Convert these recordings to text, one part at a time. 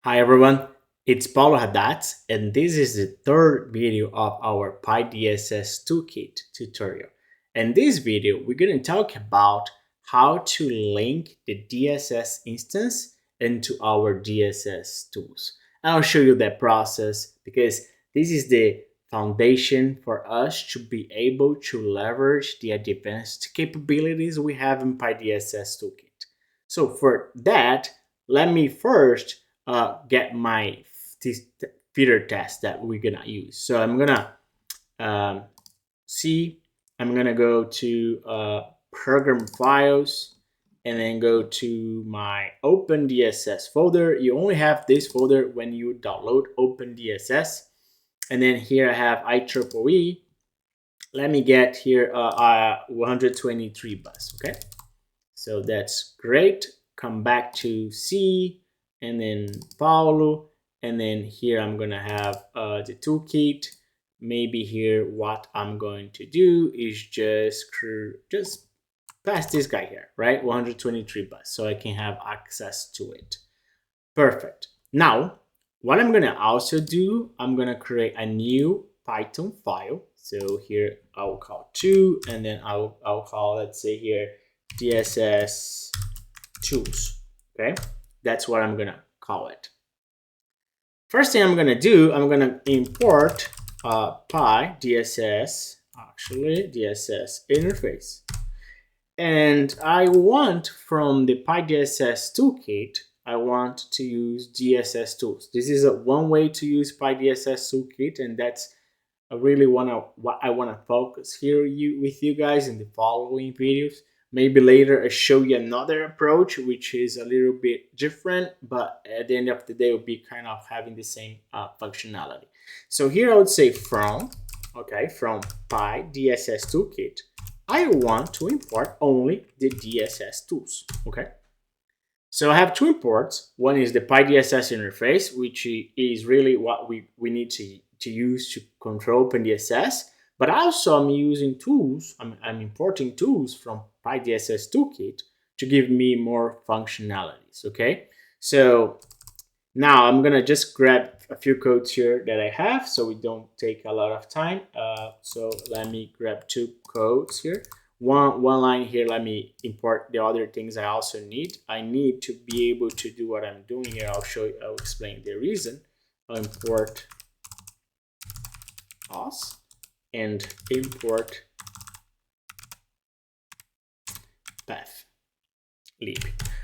Hi everyone, it's Paulo Haddad, and this is the third video of our py-dss toolkit tutorial. In this video, we're going to talk about how to link the DSS instance into our DSS tools. I'll show you that process because this is the foundation for us to be able to leverage the advanced capabilities we have in py-dss toolkit. So for that, let me first get my feeder test that we're gonna use. So I'm gonna I'm gonna go to program files and then go to my OpenDSS folder. You only have this folder when you download OpenDSS. And then here I have IEEE. Let me get here 123 bus, okay? So that's great. Come back to C, and then Paulo, and then here I'm gonna have the toolkit. Maybe here what I'm going to do is just pass this guy here, right? 123 bus, so I can have access to it. Perfect. Now, what I'm gonna also do, I'm gonna create a new Python file. So here I'll call 2, and then I'll call, let's say here, DSS tools. Okay, that's what I'm gonna call it. First thing I'm gonna do, I'm gonna import py-dss, actually DSS interface, and I want from the py-dss toolkit, I want to use DSS tools. This is one way to use py-dss toolkit, and that's what I wanna focus here with you guys in the following videos. Maybe later I show you another approach, which is a little bit different, but at the end of the day, will be kind of having the same functionality. So here I would say from py-dss toolkit, I want to import only the DSS tools, okay? So I have two imports. One is the py-dss interface, which is really what we need to use to control OpenDSS. But also I'm using tools, I'm importing tools from py-dss toolkit to give me more functionalities, okay? So now I'm gonna just grab a few codes here that I have so we don't take a lot of time. So let me grab two codes here. One line here, let me import the other things I also need. I need to be able to do what I'm doing here. I'll explain the reason. I'll import os and import path lib.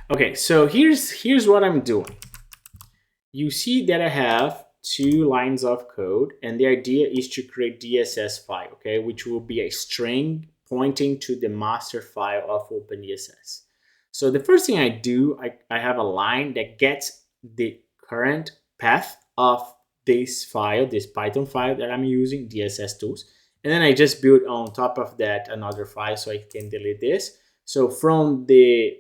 Okay, so here's what I'm doing. You see that I have two lines of code, and the idea is to create DSS file, okay, which will be a string pointing to the master file of OpenDSS. So the first thing I do, I have a line that gets the current path of this file, this Python file that I'm using, DSS tools. And then I just build on top of that another file so I can delete this. So from the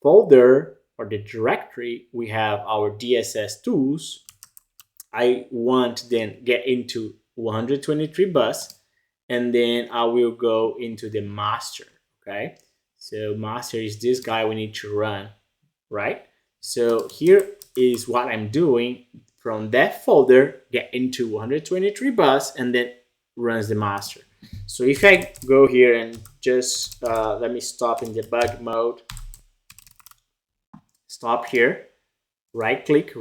folder or the directory, we have our DSS tools. I want to then get into 123 bus, and then I will go into the master, okay? So master is this guy we need to run, right? So here is what I'm doing. From that folder, get into 123 bus, and then runs the master. So if I go here and just let me stop in debug mode, stop here, right click,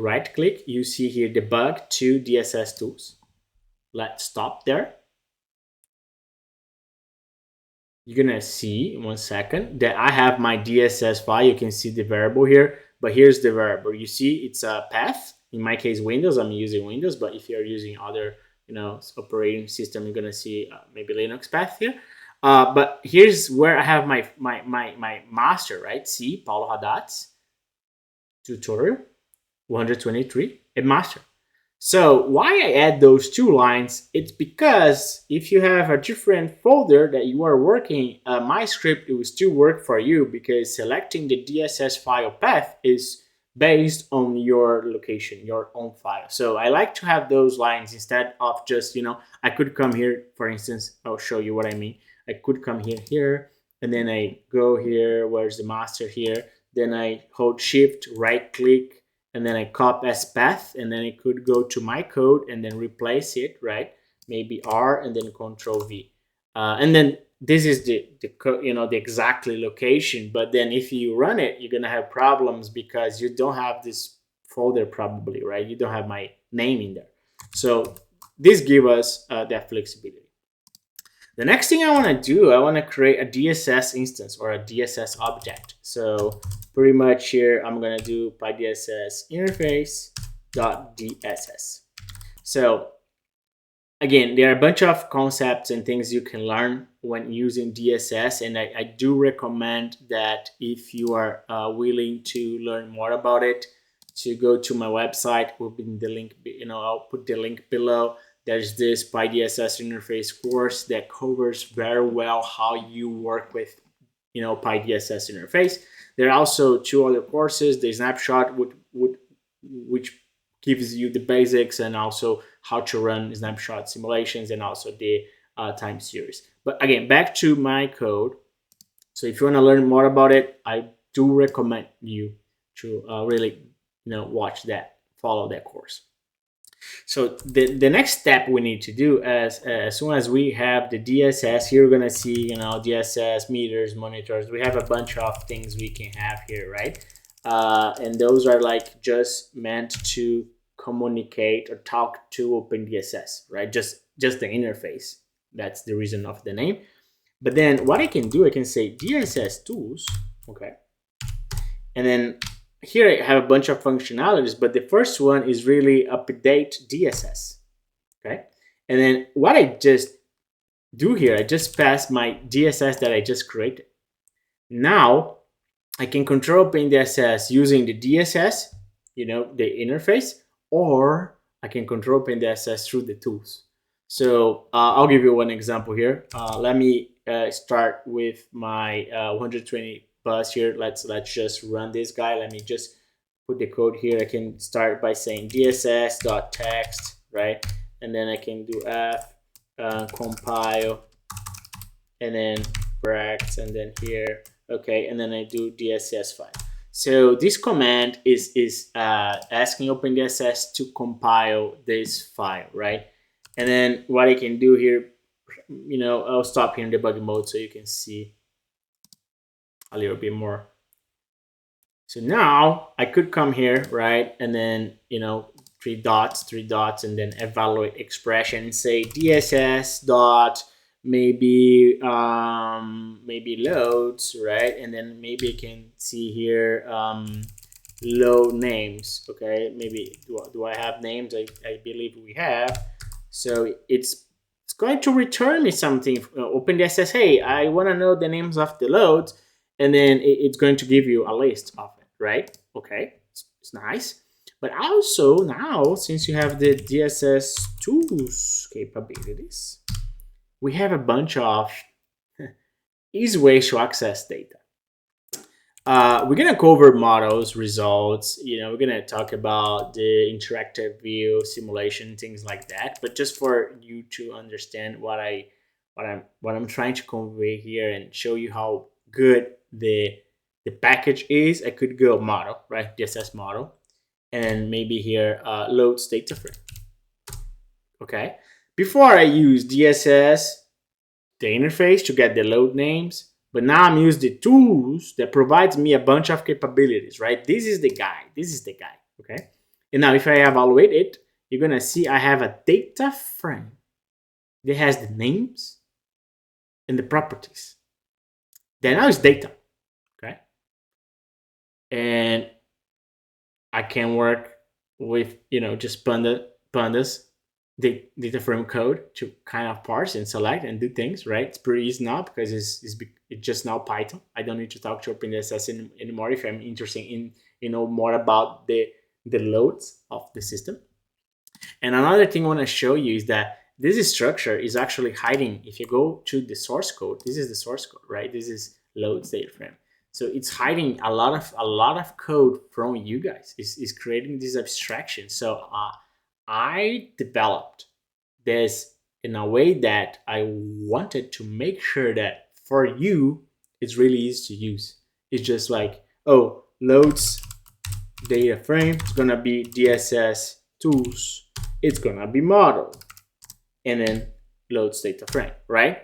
you see here debug to DSS tools. Let's stop there. You're gonna see in 1 second that I have my DSS file. You can see the variable here, but here's the variable. You see it's a path. In my case, Windows, I'm using Windows, but if you're using other operating system, you're gonna see maybe Linux path here. But here's where I have my master, right? See, Paulo Haddad's tutorial 123 and master. So why I add those two lines? It's because if you have a different folder that you are working, my script, it will still work for you because selecting the DSS file path is based on your location, your own file. So I like to have those lines instead of just, I could come here, for instance, I'll show you what I mean. I could come here, and then I go here, where's the master here? Then I hold shift, right click, and then I copy as path, and then I could go to my code and then replace it, right? Maybe R and then Control V, and then this is the exactly location. But then if you run it, you're gonna have problems because you don't have this folder probably, right? You don't have my name in there. So this gives us that flexibility. The next thing I want to do, I want to create a DSS instance or a DSS object. So pretty much here, I'm going to do py-dss-toolkit.dss. So again, there are a bunch of concepts and things you can learn when using DSS. And I do recommend that if you are willing to learn more about it, to go to my website. Will be in the link, I'll put the link below. There's this py-dss interface course that covers very well how you work with, py-dss interface. There are also 2 other courses. The snapshot which gives you the basics and also how to run snapshot simulations and also the time series. But again, back to my code. So if you want to learn more about it, I do recommend you to really, watch that, follow that course. So the next step we need to do as soon as we have the DSS, here we're gonna see, DSS, meters, monitors. We have a bunch of things we can have here, right? And those are like just meant to communicate or talk to OpenDSS, right? Just the interface. That's the reason of the name. But then what I can do, I can say DSS tools, okay? And then here I have a bunch of functionalities, but the first one is really update DSS, okay? And then what I just do here, I just pass my DSS that I just created. Now I can control OpenDSS using the DSS, the interface, or I can control OpenDSS through the tools. So I'll give you one example here. Let me start with my 120 bus here. Let's just run this guy. Let me just put the code here. I can start by saying dss.text, right? And then I can do f compile, and then brackets, and then here, okay, and then I do DSS file. So this command is asking OpenDSS to compile this file, right? And then what I can do here, I'll stop here in debug mode so you can see a little bit more. So now I could come here, right? And then, 3 dots, and then evaluate expression and say DSS dot maybe loads, right? And then maybe I can see here load names, okay? Maybe do I have names? I believe we have. So it's going to return me something. OpenDSS, hey, I want to know the names of the loads, and then it's going to give you a list of it, right? Okay, it's nice. But also now, since you have the DSS tools capabilities, we have a bunch of easy ways to access data. We're gonna cover models, results. We're gonna talk about the interactive view, simulation, things like that. But just for you to understand what I'm trying to convey here and show you how good the package is, I could go model, right? DSS model, and maybe here loads data frame. Okay. Before I use DSS, the interface to get the load names. But now I'm using the tools that provides me a bunch of capabilities, right? This is the guy, okay? And now if I evaluate it, you're gonna see I have a data frame that has the names and the properties. Then now it's data, okay? And I can work with, just pandas, the data frame code to kind of parse and select and do things, right? It's pretty easy now because it's just now Python. I don't need to talk to OpenDSS anymore if I'm interested in more about the loads of the system. And another thing I want to show you is that this structure is actually hiding. If you go to the source code, this is the source code, right? This is loads data frame. So it's hiding a lot of code from you guys. It's creating this abstraction. So I developed this in a way that I wanted to make sure that for you, it's really easy to use. It's just like, oh, loads data frame. It's gonna be DSS tools. It's gonna be model, and then loads data frame, right?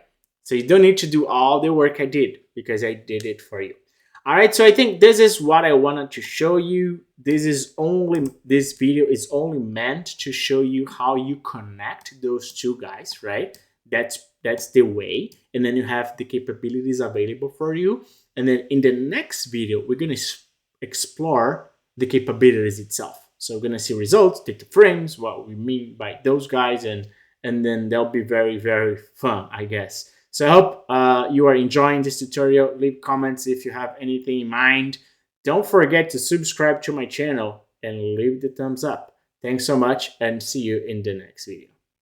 So you don't need to do all the work I did because I did it for you. All right, so I think this is what I wanted to show you. This video is only meant to show you how you connect those two guys, right? That's the way, and then you have the capabilities available for you. And then in the next video, we're gonna explore the capabilities itself. So we're gonna see results, data frames, what we mean by those guys, and then they'll be very, very fun, I guess. So I hope you are enjoying this tutorial. Leave comments if you have anything in mind. Don't forget to subscribe to my channel and leave the thumbs up. Thanks so much, and see you in the next video.